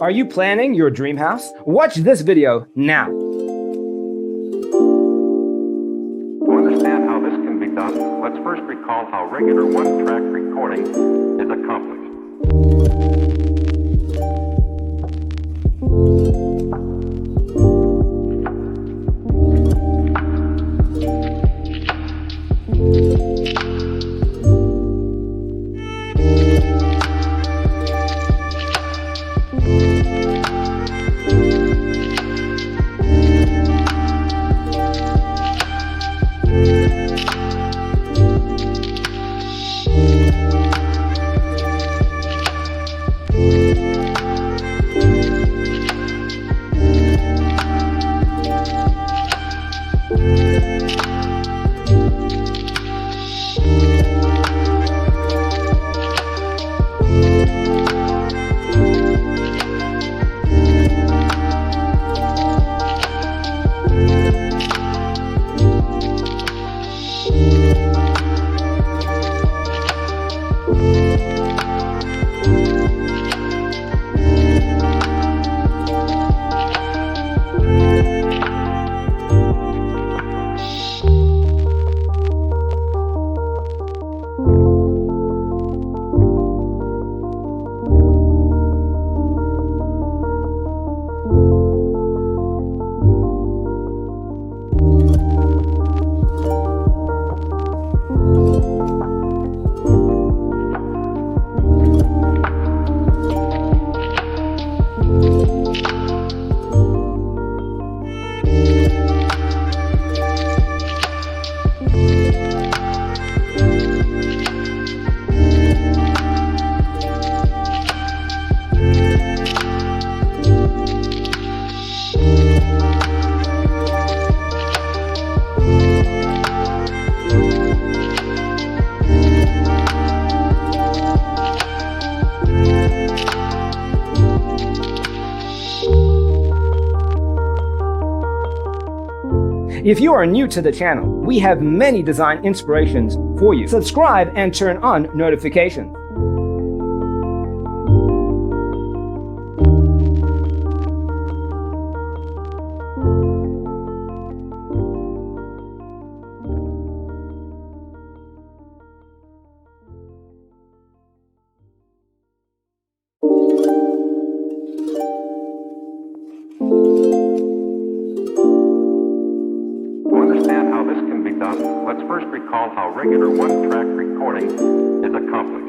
Are you planning your dream house? Watch this video now. To understand how this can be done, let's first recall how regular one-track recording is accomplished. If you are new to the channel, we have many design inspirations for you. Subscribe and turn on notifications. Let's first recall how regular one-track recording is accomplished.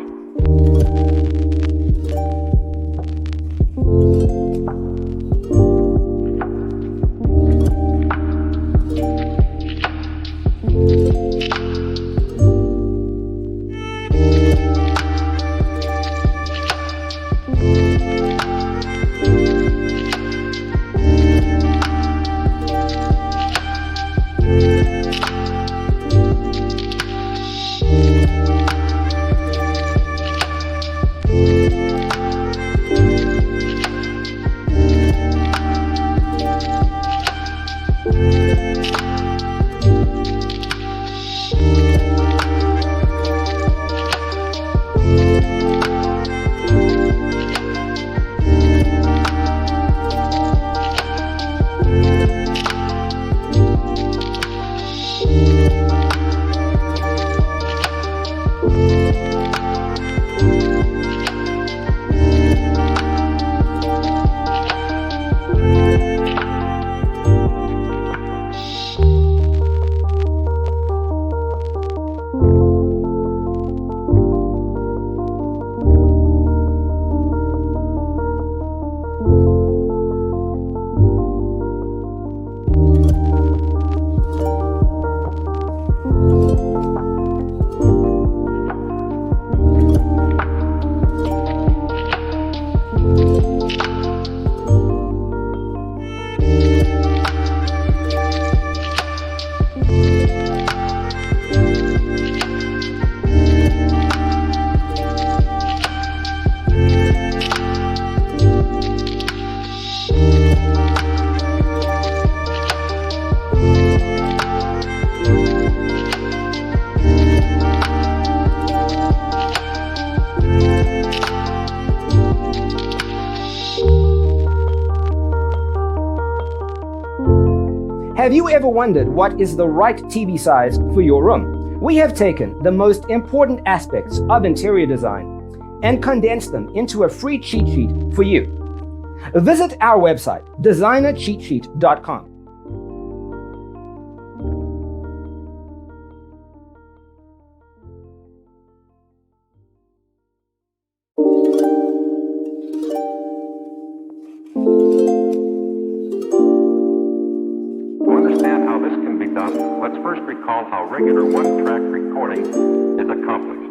Have you ever wondered what is the right TV size for your room? We have taken the most important aspects of interior design and condensed them into a free cheat sheet for you. Visit our website, designercheatsheet.com. To understand how this can be done, let's first recall how regular one-track recording is accomplished.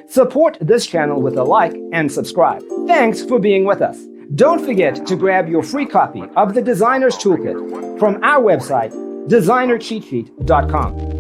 Support this channel with a like and subscribe. Thanks for being with us. Don't forget to grab your free copy of the Designer's Toolkit from our website, designercheatsheet.com.